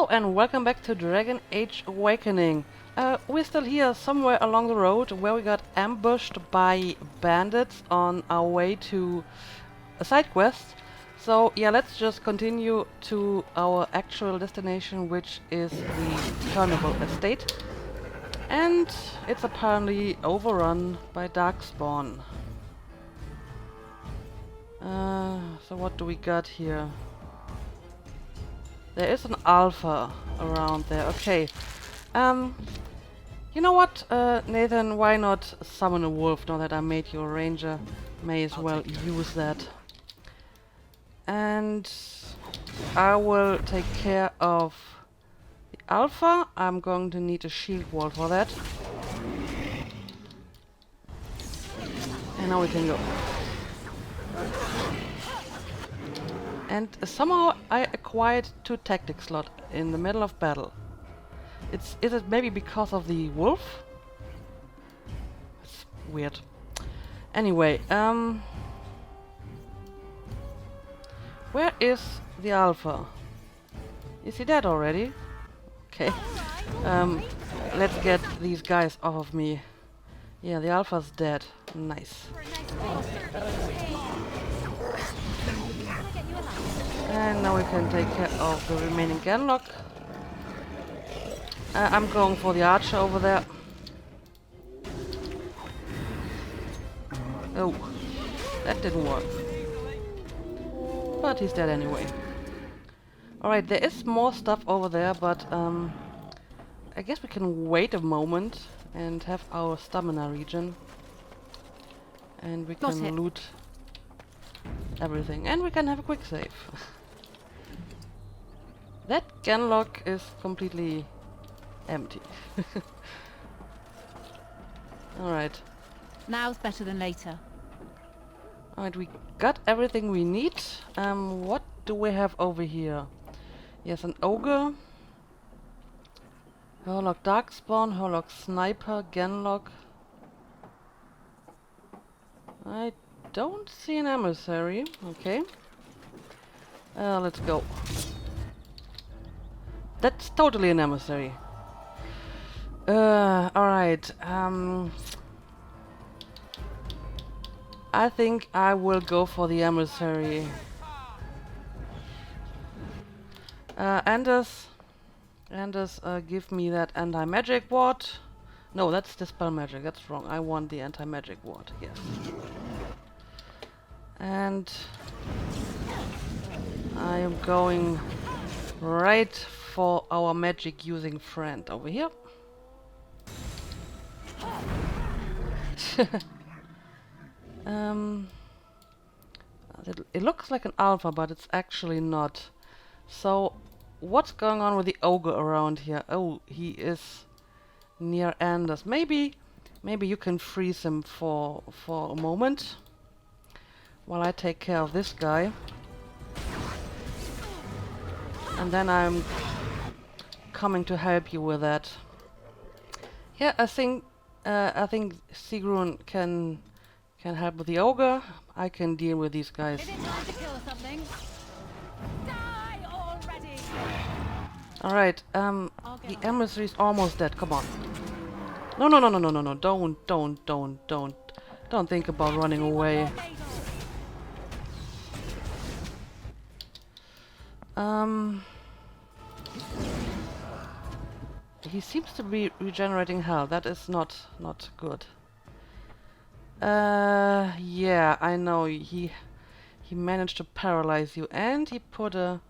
Hello and welcome back to Dragon Age Awakening. We're still here somewhere along the road where we got ambushed by bandits on our way to a side quest. So yeah, let's just continue to our actual destination, which is the Turnable estate. And it's apparently overrun by darkspawn. So what do we got here? There is an alpha around there. Okay. You know what, Nathan? Why not summon a wolf now that I made you a ranger? May as well use that. And I will take care of the alpha. I'm going to need a shield wall for that. And now we can go. And somehow I acquired 2 tactic slot in the middle of battle. Is it maybe because of the wolf? It's weird. Anyway, where is the alpha? Is he dead already? Okay. Let's get these guys off of me. Yeah, the alpha's dead. Nice. And now we can take care of the remaining Ganlock. I'm going for the archer over there. Oh, that didn't work. But he's dead anyway. Alright, there is more stuff over there, but I guess we can wait a moment and have our stamina regen. And we can loot everything. And we can have a quick save. That Ganlock is completely empty. Alright. Now's better than later. Alright, we got everything we need. What do we have over here? Yes, an ogre. Hurlock darkspawn, Hurlock sniper, Ganlock. I don't see an emissary. Okay. Let's go. That's totally an emissary. Alright. I think I will go for the emissary. Anders, give me that anti-magic ward. No, that's dispel magic. That's wrong. I want the anti-magic ward. Yes. And I am going right for our magic using friend over here. It looks like an alpha, but it's actually not. So, what's going on with the ogre around here? Oh, he is near Anders. Maybe you can freeze him for a moment while I take care of this guy. And then I'm coming to help you with that. Yeah, I think Sigrun can help with the ogre. I can deal with these guys. Alright, the emissary's almost dead. Come on. No. Don't think about running away. He seems to be regenerating health. That is not good. Yeah, I know. He managed to paralyze you, and he put a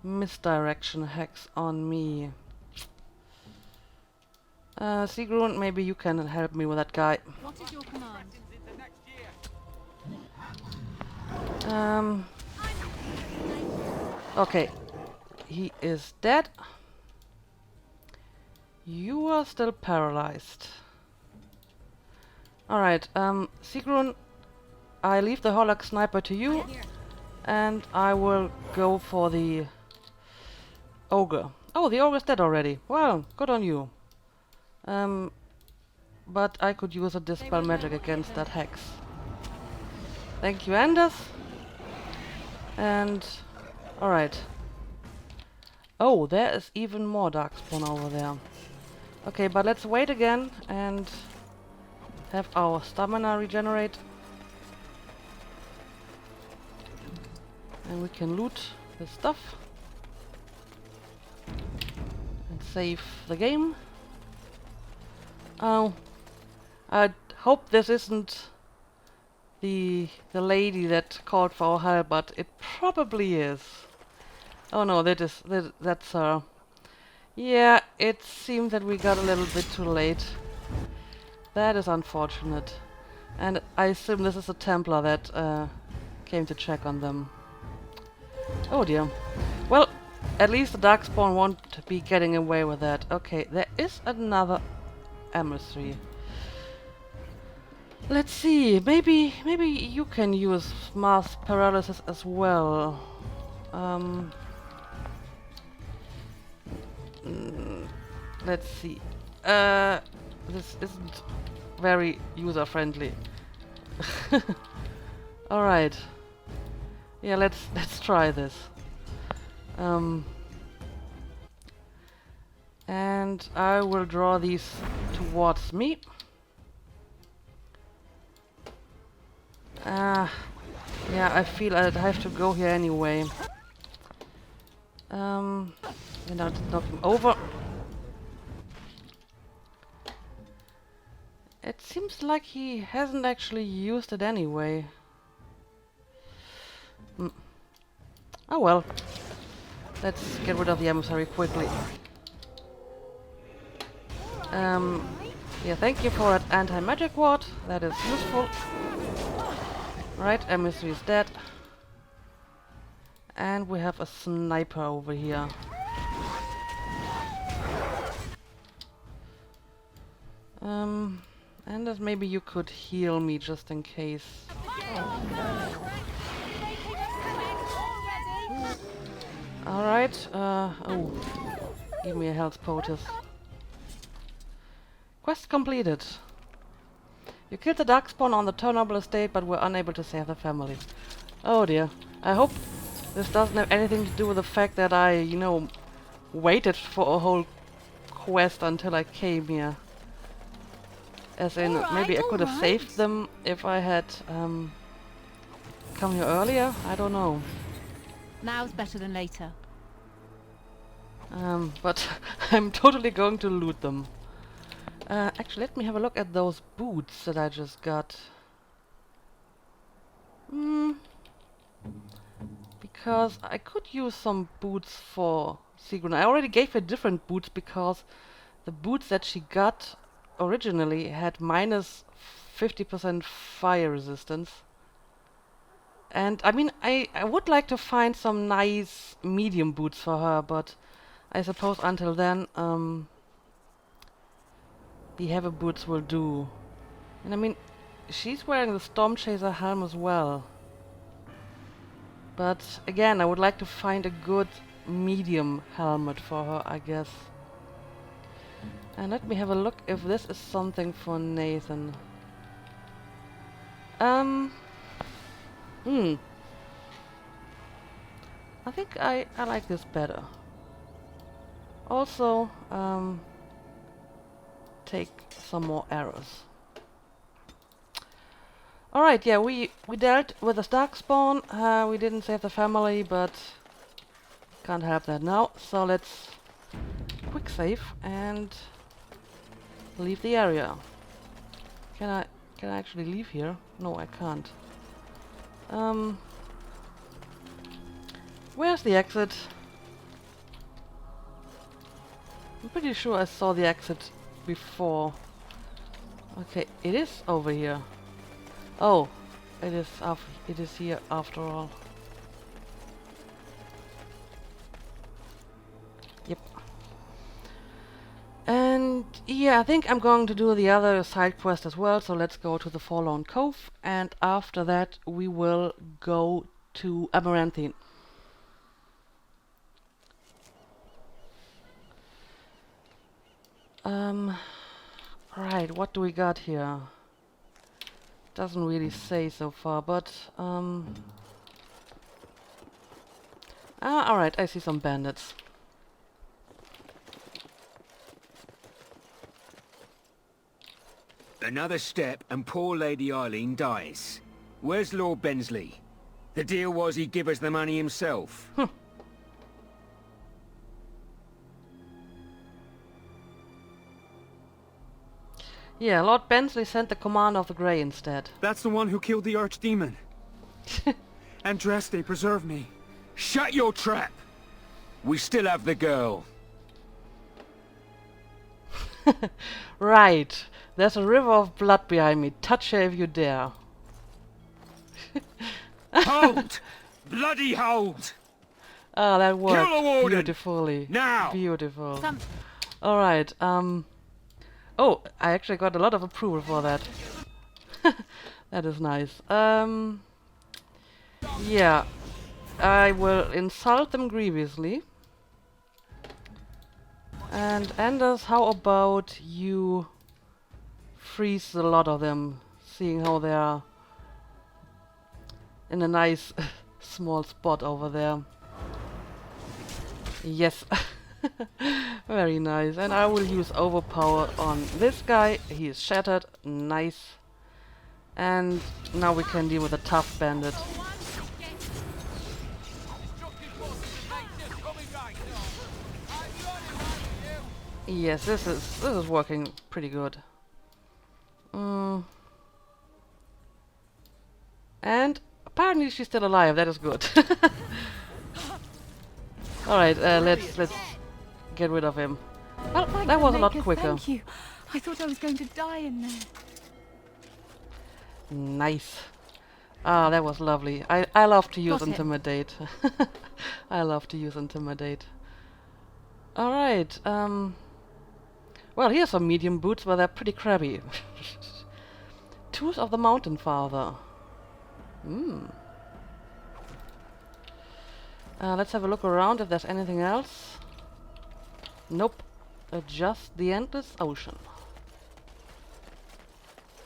misdirection hex on me. Sigrun, maybe you can help me with that guy. What is your command? Okay. He is dead. You are still paralyzed. Alright, Sigrun, I leave the Hurlock sniper to you, and I will go for the ogre. Oh, the ogre's dead already. Well, good on you. But I could use a dispel magic against that hex. Thank you, Anders. And alright. Oh, there is even more darkspawn over there. Okay, but let's wait again and have our stamina regenerate. And we can loot the stuff. And save the game. Oh, I hope this isn't the lady that called for our help, but it probably is. Oh no, that's her. Yeah, it seems that we got a little bit too late. That is unfortunate. And I assume this is a Templar that came to check on them. Oh dear. Well, at least the Darkspawn won't be getting away with that. Okay, there is another emissary. Let's see. Maybe you can use mass paralysis as well. Let's see. This isn't very user-friendly. All right. Yeah, let's try this. And I will draw these towards me. Yeah, I feel I'd have to go here anyway. And I'll knock him over. It seems like he hasn't actually used it anyway. Oh well. Let's get rid of the emissary quickly. Yeah, thank you for that anti-magic ward. That is useful. Right, emissary is dead. And we have a sniper over here. And maybe you could heal me just in case. Alright, oh. Give me a health potus. Quest completed. You killed the darkspawn on the Turnable estate, but were unable to save the family. Oh dear. I hope this doesn't have anything to do with the fact that I, you know, waited for a whole quest until I came here. As in, maybe I could have saved them if I had come here earlier. I don't know. Now's better than later. But I'm totally going to loot them. Actually, let me have a look at those boots that I just got. Because I could use some boots for Sigrun. I already gave her different boots because the boots that she got originally had minus 50% fire resistance. And I mean, I would like to find some nice medium boots for her, but I suppose until then, the heavy boots will do. And I mean, she's wearing the Storm Chaser helm as well. But again, I would like to find a good medium helmet for her, I guess. And let me have a look if this is something for Nathan. I think I like this better. Also, take some more arrows. Alright, yeah, we dealt with a darkspawn. We didn't save the family, but can't help that now. So let's quick save and leave the area. Can I actually leave here? No, I can't. Where's the exit? I'm pretty sure I saw the exit before. Okay, it is over here. Oh, it is here after all. Yep. And yeah, I think I'm going to do the other side quest as well, so let's go to the Forlorn Cove, and after that we will go to Amaranthine. Right, what do we got here? Doesn't really say so far, but alright, I see some bandits. Another step and poor Lady Eileen dies. Where's Lord Bensley? The deal was he'd give us the money himself. Yeah, Lord Bensley sent the command of the Grey instead. That's the one who killed the archdemon. Andraste, preserve me. Shut your trap! We still have the girl. Right. There's a river of blood behind me. Touch her if you dare. Hold! Bloody hold! Ah, that Kill the worked warden! beautifully. Now! Beautiful. Some Alright, oh, I actually got a lot of approval for that. That is nice. Yeah. I will insult them grievously. And Anders, how about you freeze a lot of them, seeing how they are in a nice small spot over there. Yes. Very nice. And I will use overpower on this guy. He is shattered. Nice. And now we can deal with a tough bandit. Yes, this is working pretty good. And apparently she's still alive. That is good. All right, let's get rid of him. Well, that was a lot quicker. Thank you. I thought I was going to die in there. Nice. Ah, that was lovely. I love to use Got him. intimidate. I love to use intimidate. All right. Well, here's some medium boots, but they're pretty crabby. Tooth of the Mountain Father. Let's have a look around if there's anything else. Nope. Just the endless ocean.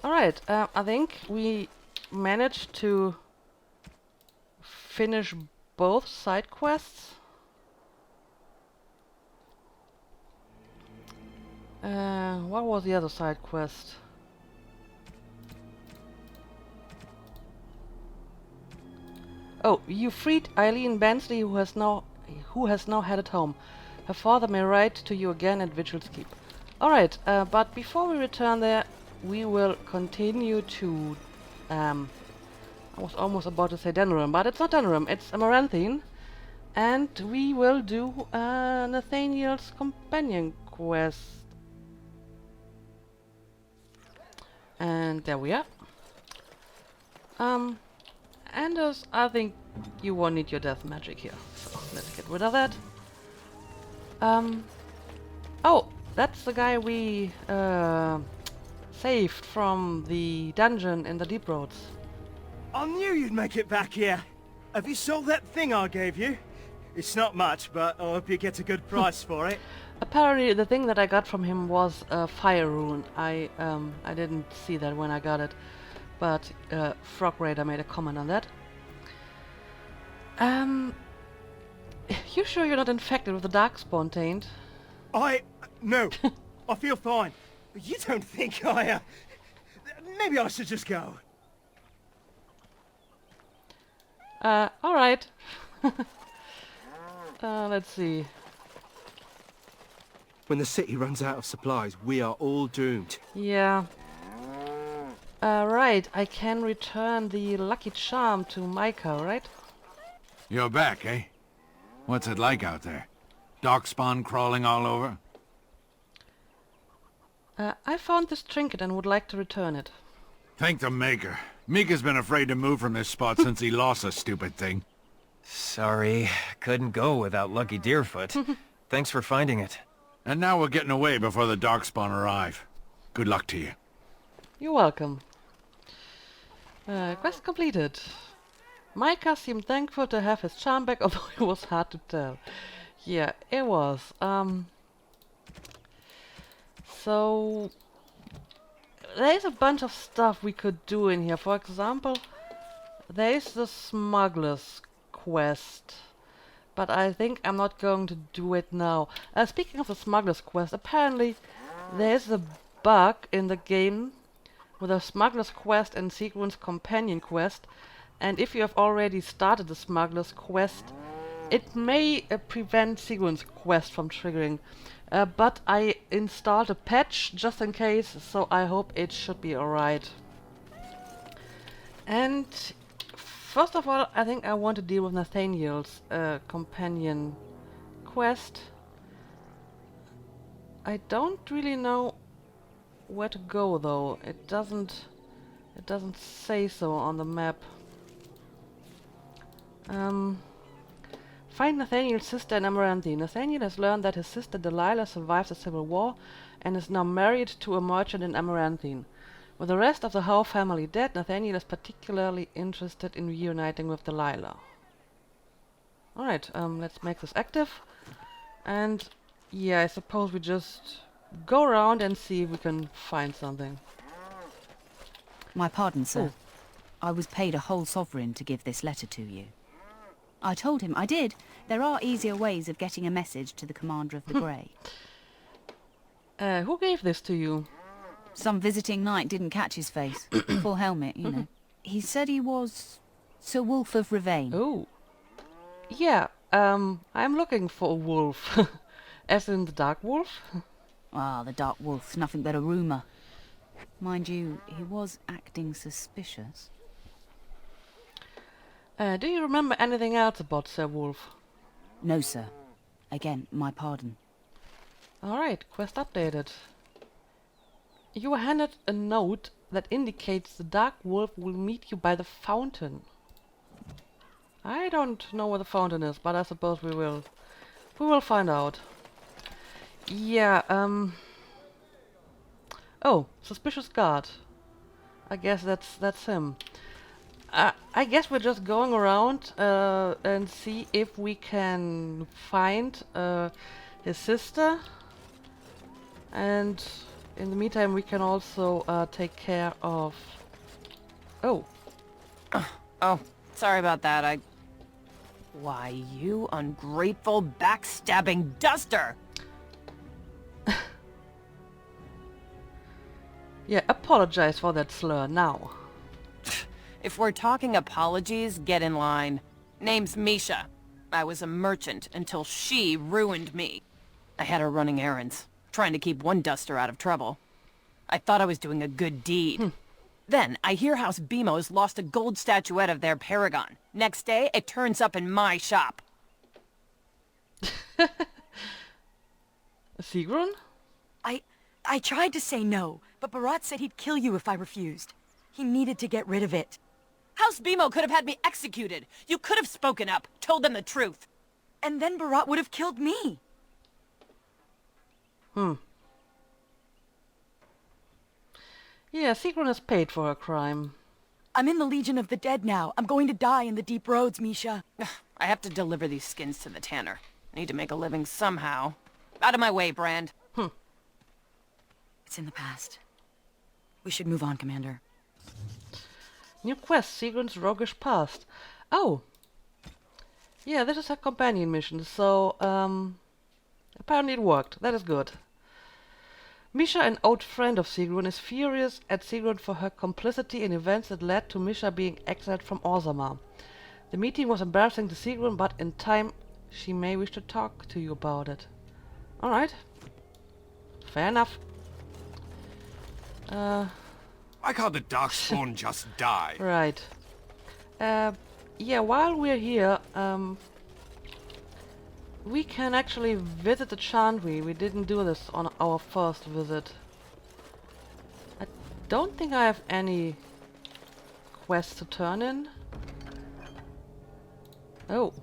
Alright, I think we managed to finish both side quests. What was the other side quest? Oh, you freed Eileen Bensley, who has now headed home. Her father may write to you again at Vigil's Keep. Alright, but before we return there, we will continue to... I was almost about to say Denerim, but it's not Denerim, it's Amaranthine. And we will do Nathaniel's companion quest. And there we are. Anders, I think you won't need your death magic here. So let's get rid of that. Oh, that's the guy we saved from the dungeon in the Deep Roads. I knew you'd make it back here. Have you sold that thing I gave you? It's not much, but I hope you get a good price for it. Apparently the thing that I got from him was a fire rune. I didn't see that when I got it, but Frog Raider made a comment on that. You sure you're not infected with the darkspawn taint? No. I feel fine. You don't think I, maybe I should just go. Alright. Let's see. When the city runs out of supplies, we are all doomed. Yeah. Right, I can return the lucky charm to Micah, right? You're back, eh? What's it like out there? Darkspawn crawling all over? I found this trinket and would like to return it. Thank the Maker. Mika's been afraid to move from this spot since he lost a stupid thing. Sorry, couldn't go without Lucky Deerfoot. Thanks for finding it. And now we're getting away before the Darkspawn arrive. Good luck to you. You're welcome. Quest completed. Micah seemed thankful to have his charm back, although it was hard to tell. Yeah, it was. So... there's a bunch of stuff we could do in here. For example, there's the smuggler's quest. But I think I'm not going to do it now. Speaking of the smuggler's quest, apparently there's a bug in the game with a smuggler's quest and Sigrun's companion quest. And if you have already started the smuggler's quest, it may prevent Sigrun's quest from triggering. But I installed a patch just in case, so I hope it should be alright. And first of all, I think I want to deal with Nathaniel's companion quest. I don't really know where to go though. It doesn't say so on the map. Find Nathaniel's sister in Amaranthine. Nathaniel has learned that his sister Delilah survived the civil war and is now married to a merchant in Amaranthine. With the rest of the Howe family dead, Nathaniel is particularly interested in reuniting with Delilah. Alright, let's make this active. And yeah, I suppose we just go around and see if we can find something. My pardon, sir. Oh. I was paid a whole sovereign to give this letter to you. I told him I did. There are easier ways of getting a message to the commander of the Grey. Who gave this to you? Some visiting knight didn't catch his face. Full helmet, you know. He said he was Sir Wolf of Ravain. Oh. Yeah, I'm looking for a wolf. As in the Dark Wolf? Ah, the Dark Wolf's nothing but a rumour. Mind you, he was acting suspicious. Do you remember anything else about Sir Wolf? No, sir. Again, my pardon. Alright, quest updated. You were handed a note that indicates the Dark Wolf will meet you by the fountain. I don't know where the fountain is, but I suppose we will. We will find out. Yeah, oh, suspicious guard. I guess that's him. I guess we're just going around and see if we can find his sister. And in the meantime, we can also take care of... Oh. Oh, sorry about that. Why, you ungrateful, backstabbing duster! Yeah, apologize for that slur now. If we're talking apologies, get in line. Name's Misha. I was a merchant until she ruined me. I had her running errands, trying to keep one duster out of trouble. I thought I was doing a good deed. Then, I hear House Bemo's lost a gold statuette of their paragon. Next day, it turns up in my shop. Sigrun? I tried to say no, but Barat said he'd kill you if I refused. He needed to get rid of it. House Bemo could have had me executed. You could have spoken up, told them the truth. And then Barat would have killed me. Yeah, Sigrun is paid for her crime. I'm in the Legion of the Dead now. I'm going to die in the deep roads, Misha. I have to deliver these skins to the tanner. Need to make a living somehow. Out of my way, Brand. It's in the past. We should move on, Commander. New quest, Sigrun's roguish past. Oh! Yeah, this is her companion mission, so, apparently it worked. That is good. Misha, an old friend of Sigrun, is furious at Sigrun for her complicity in events that led to Misha being exiled from Orzammar. The meeting was embarrassing to Sigrun, but in time she may wish to talk to you about it. Alright. Fair enough. Like how the darkspawn just died. Right. Yeah, while we're here, we can actually visit the Chantry. We didn't do this on our first visit. I don't think I have any quests to turn in. Oh.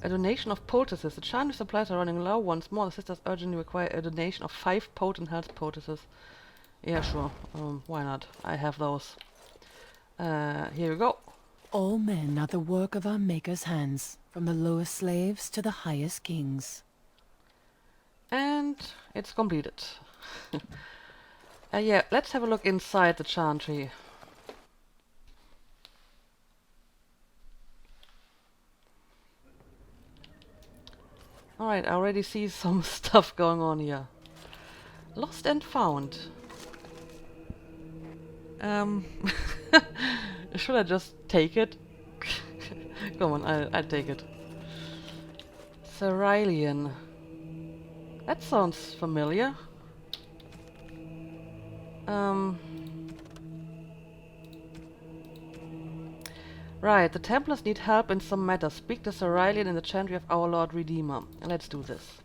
A donation of poultices. The Chantry supplies are running low. Once more, the sisters urgently require a donation of 5 potent health poultices. Yeah, sure. Why not? I have those. Here we go. All men are the work of our Maker's hands, from the lowest slaves to the highest kings. And it's completed. Yeah, let's have a look inside the Chantry. Alright, I already see some stuff going on here. Lost and found. Should I just take it? Come on, I'll take it. Cerulean. That sounds familiar. Right, the Templars need help in some matters. Speak to Cerulean in the chantry of our Lord Redeemer. Let's do this.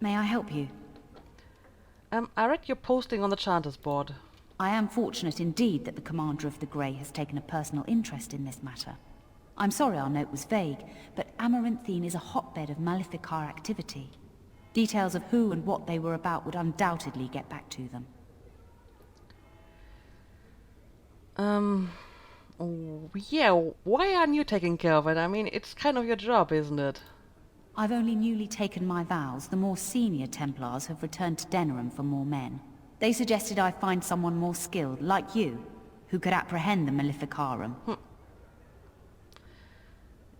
May I help you? I read your posting on the Chanter's board. I am fortunate indeed that the Commander of the Grey has taken a personal interest in this matter. I'm sorry our note was vague, but Amaranthine is a hotbed of Maleficar activity. Details of who and what they were about would undoubtedly get back to them. Yeah, why aren't you taking care of it? I mean, it's kind of your job, isn't it? I've only newly taken my vows. The more senior Templars have returned to Denerim for more men. They suggested I find someone more skilled, like you, who could apprehend the Maleficarum.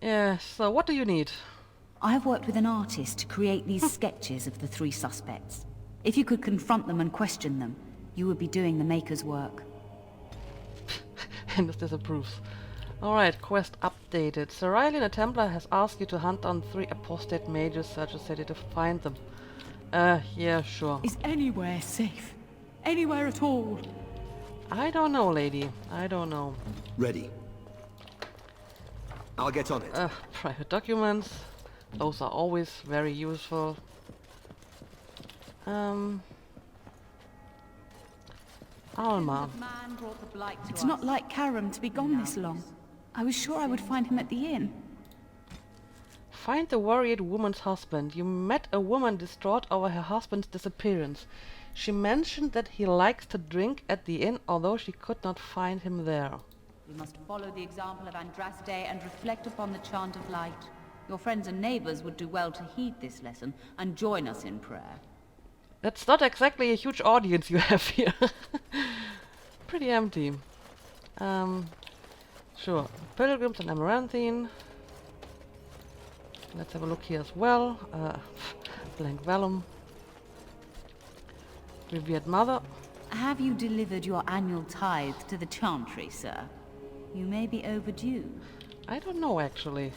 Yeah, so what do you need? I have worked with an artist to create these sketches of the three suspects. If you could confront them and question them, you would be doing the Maker's work. And this disapproves. Alright, quest updated. Cerulean, a Templar, has asked you to hunt down 3 apostate mages, search a city to find them. Yeah, sure. Is anywhere safe? Anywhere at all? I don't know, lady. I don't know. Ready. I'll get on it. Private documents. Those are always very useful. Alma. It's not like Karam to be gone this long. I was sure I would find him at the inn. Find the worried woman's husband. You met a woman distraught over her husband's disappearance. She mentioned that he likes to drink at the inn, although she could not find him there. We must follow the example of Andraste and reflect upon the chant of light. Your friends and neighbors would do well to heed this lesson and join us in prayer. That's not exactly a huge audience you have here. Pretty empty. Sure. Pilgrims and Amaranthine. Let's have a look here as well. Blank Vellum. Revered Mother. Have you delivered your annual tithe to the chantry, sir? You may be overdue. I don't know, actually.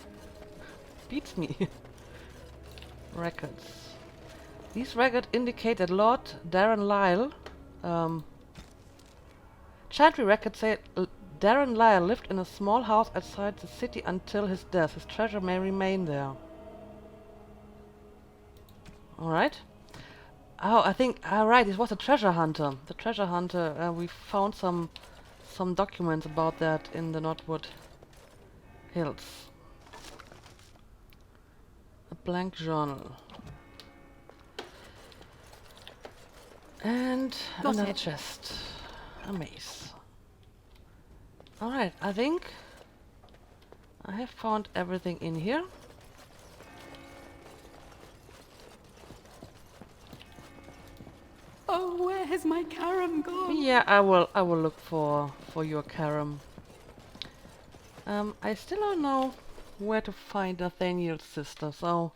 Beats me. Records. These records indicate that Lord Darren Lyle... Chantry records say Darren Lyle lived in a small house outside the city until his death. His treasure may remain there. Alright. Oh, I think... right, it was a treasure hunter. The treasure hunter, we found some documents about that in the Northwood Hills. A blank journal. And Got another it. chest. A mace. Alright, I think I have found everything in here. Oh, where has my Karam gone? Yeah, I will look for your Karam. I still don't know where to find Nathaniel's sister, so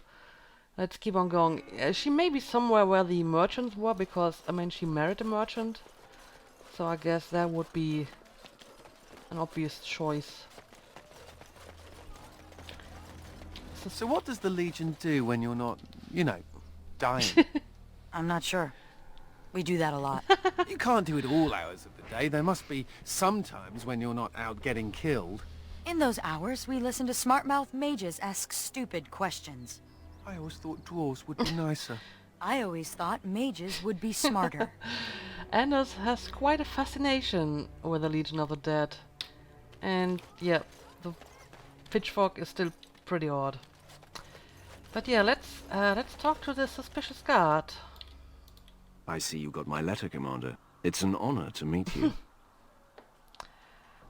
let's keep on going. She may be somewhere where the merchants were, because I mean she married a merchant, so I guess that would be an obvious choice. So what does the Legion do when you're not, you know, dying? I'm not sure. We do that a lot. You can't do it all hours of the day. There must be some times when you're not out getting killed. In those hours, we listen to smart-mouthed mages ask stupid questions. I always thought dwarves would be nicer. I always thought mages would be smarter. Anders has quite a fascination with the Legion of the Dead. And yeah, the pitchfork is still pretty odd. But yeah, let's talk to the suspicious guard. I see you got my letter, Commander. It's an honor to meet you.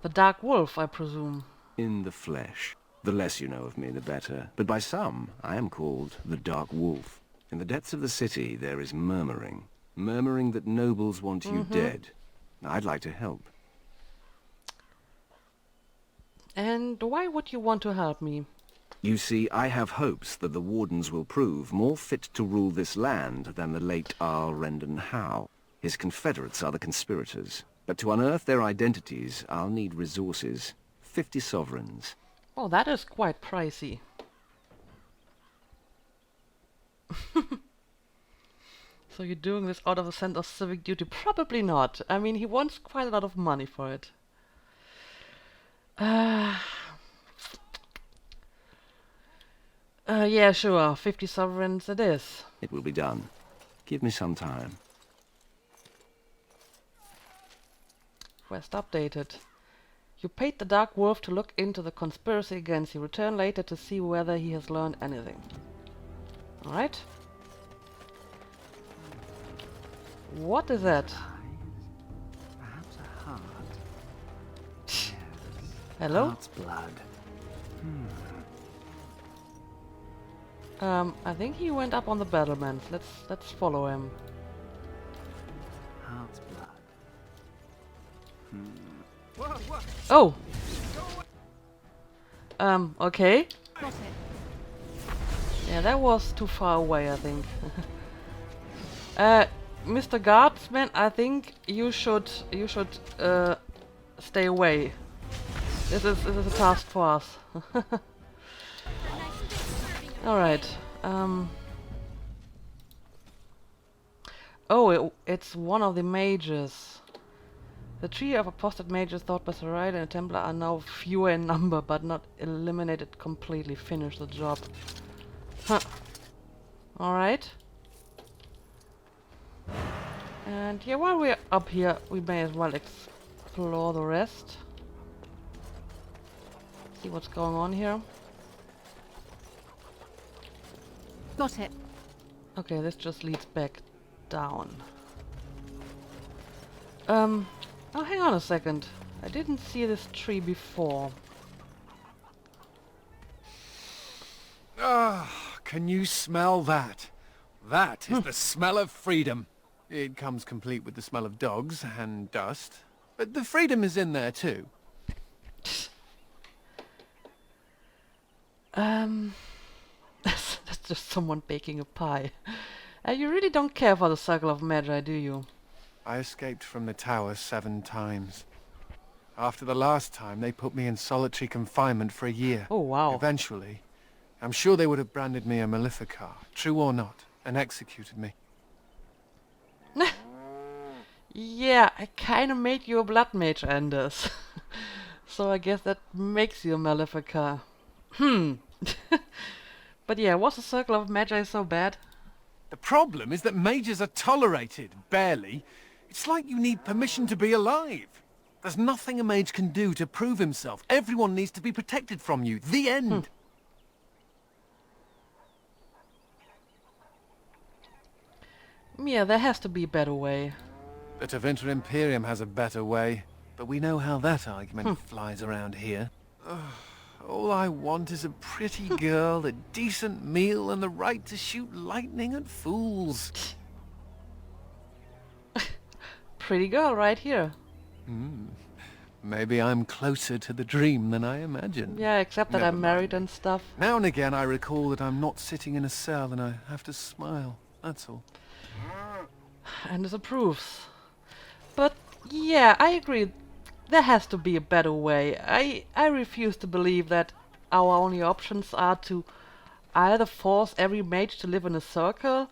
The Dark Wolf, I presume. In the flesh. The less you know of me, the better. But by some, I am called the Dark Wolf. In the depths of the city, there is murmuring. Murmuring that nobles want you dead. I'd like to help. And why would you want to help me? You see, I have hopes that the Wardens will prove more fit to rule this land than the late Arl Rendon Howe. His confederates are the conspirators. But to unearth their identities, I'll need resources. 50 sovereigns. Oh, that is quite pricey. So you're doing this out of a sense of civic duty? Probably not. I mean, he wants quite a lot of money for it. Yeah, sure. 50 sovereigns it is. It will be done. Give me some time. Quest updated. You paid the Dark Wolf to look into the conspiracy against you. Return later to see whether he has learned anything. Alright. What is that? Perhaps a heart. Hello? Heart's blood. I think he went up on the battlements. Let's follow him. Heart's blood. Oh! Okay. Yeah, that was too far away, I think. Mr. Guardsman, I think you should stay away. This is a task for us. All right. Oh, it's one of the mages. The trio of apostate mages thought by Sarai and the Templar are now fewer in number, but not eliminated completely. Finish the job. Huh. Alright. And yeah, while we're up here, we may as well explore the rest. See what's going on here. Got it. Okay, this just leads back down. Oh, hang on a second. I didn't see this tree before. Ah, can you smell that? That is the smell of freedom. It comes complete with the smell of dogs and dust. But the freedom is in there too. That's just someone baking a pie. You really don't care for the Circle of Magi, do you? I escaped from the tower 7 times. After the last time, they put me in solitary confinement for a year. Oh, wow. Eventually, I'm sure they would have branded me a Maleficar, true or not, and executed me. Yeah, I kinda made you a blood mage, Anders. So I guess that makes you a Maleficar. But yeah, was the Circle of Magi so bad? The problem is that mages are tolerated, barely. It's like you need permission to be alive. There's nothing a mage can do to prove himself. Everyone needs to be protected from you. The end. Yeah, there has to be a better way. The Tevinter Imperium has a better way, but we know how that argument flies around here. All I want is a pretty girl, a decent meal, and the right to shoot lightning at fools. Pretty girl right here. Maybe I'm closer to the dream than I imagined. Yeah, except that I'm married and stuff. Now and again I recall that I'm not sitting in a cell and I have to smile, that's all. Anders approves. But yeah, I agree. There has to be a better way. I refuse to believe that our only options are to either force every mage to live in a circle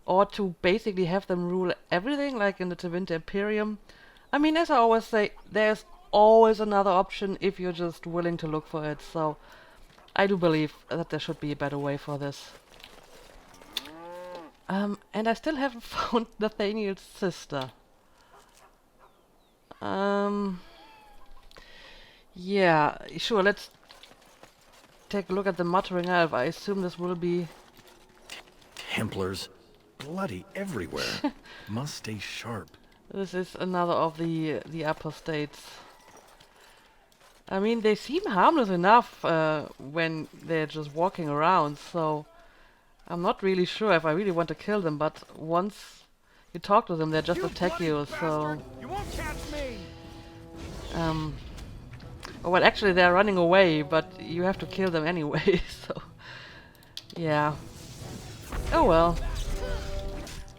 or to basically have them rule everything like in the Tevinter Imperium. I mean, as I always say, there's always another option if you're just willing to look for it. So I do believe that there should be a better way for this. And I still haven't found Nathaniel's sister. Yeah, sure, let's take a look at the Muttering Elf. I assume this will be... Templars. Bloody everywhere. Must stay sharp. This is another of the apostates. I mean, they seem harmless enough when they're just walking around, so... I'm not really sure if I really want to kill them, but once you talk to them, they just attack you, so... You won't catch me! Well, actually, they're running away, but you have to kill them anyway, so... Yeah. Oh well.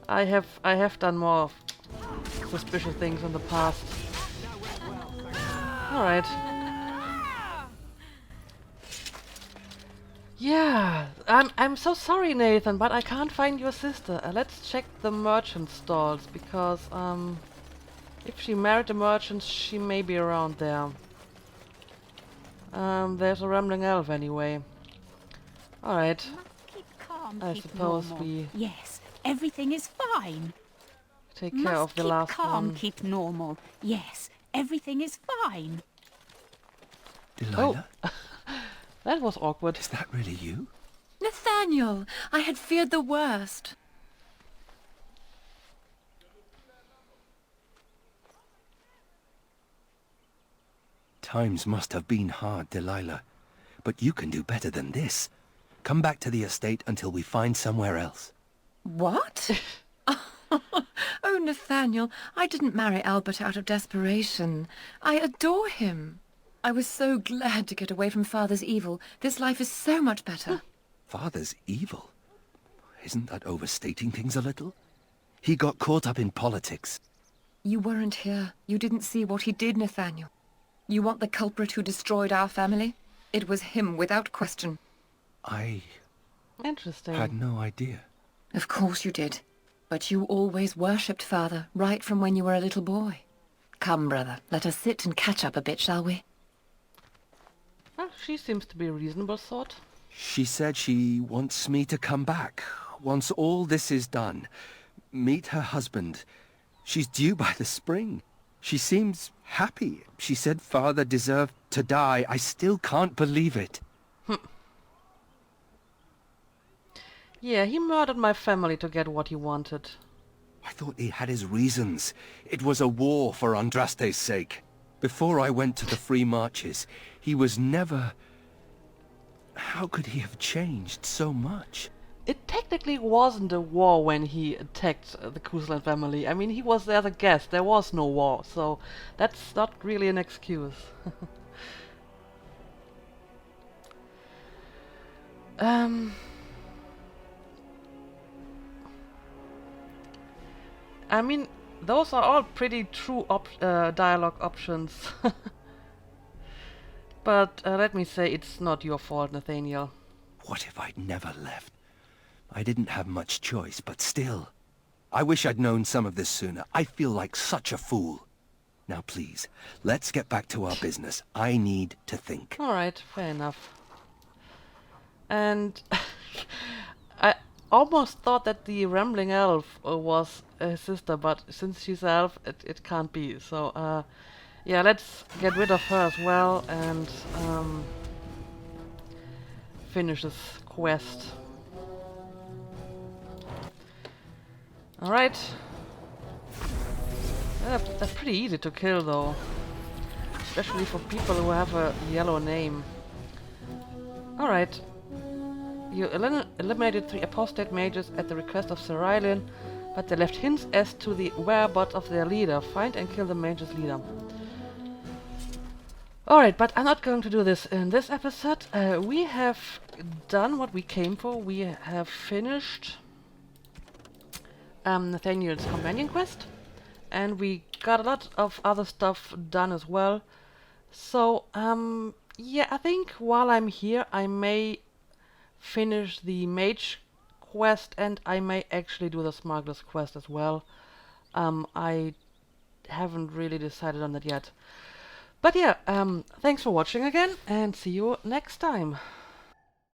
I have done more suspicious things in the past. Alright. Yeah, I'm so sorry, Nathan, but I can't find your sister. Let's check the merchant stalls, because if she married a merchant, she may be around there. There's a rambling elf anyway. Alright. Keep calm, I keep suppose normal. we Yes, everything is fine. take care of the last keep calm, one. keep normal. Yes, everything is fine. Delilah, That was awkward. is that really you? Nathaniel, I had feared the worst. Times must have been hard, Delilah. But you can do better than this. Come back to the estate until we find somewhere else. What? Oh, Nathaniel, I didn't marry Albert out of desperation. I adore him. I was so glad to get away from Father's evil. This life is so much better. Father's evil? Isn't that overstating things a little? He got caught up in politics. You weren't here. You didn't see what he did, Nathaniel. You want the culprit who destroyed our family? It was him, without question. I Interesting. had no idea. Of course you did. But you always worshipped Father, right from when you were a little boy. Come, brother, let us sit and catch up a bit, shall we? Ah, she seems to be a reasonable sort. She said she wants me to come back. Once all this is done. Meet her husband. She's due by the spring. She seems happy. She said Father deserved to die. I still can't believe it. Yeah, he murdered my family to get what he wanted. I thought he had his reasons. It was a war for Andraste's sake. Before I went to the Free Marches, he was never... How could he have changed so much? It technically wasn't a war when he attacked the Kuzlan family. I mean, he was there as a guest. There was no war, so that's not really an excuse. I mean, those are all pretty true dialogue options. But let me say, it's not your fault, Nathaniel. What if I'd never left? I didn't have much choice, but still. I wish I'd known some of this sooner. I feel like such a fool. Now please, let's get back to our business. I need to think. Alright, fair enough. And I almost thought that the rambling elf was his sister, but since she's elf, it can't be. So, yeah, let's get rid of her as well and finish this quest. Alright. They're pretty easy to kill though. Especially for people who have a yellow name. Alright. You eliminated 3 apostate mages at the request of Sir Eileen, but they left hints as to the whereabouts of their leader. Find and kill the mage's leader. Alright, but I'm not going to do this in this episode. We have done what we came for. We have finished Nathaniel's companion quest, and we got a lot of other stuff done as well. So, yeah, I think while I'm here I may finish the mage quest, and I may actually do the smuggler's quest as well. I haven't really decided on that yet. But yeah, thanks for watching again, and see you next time.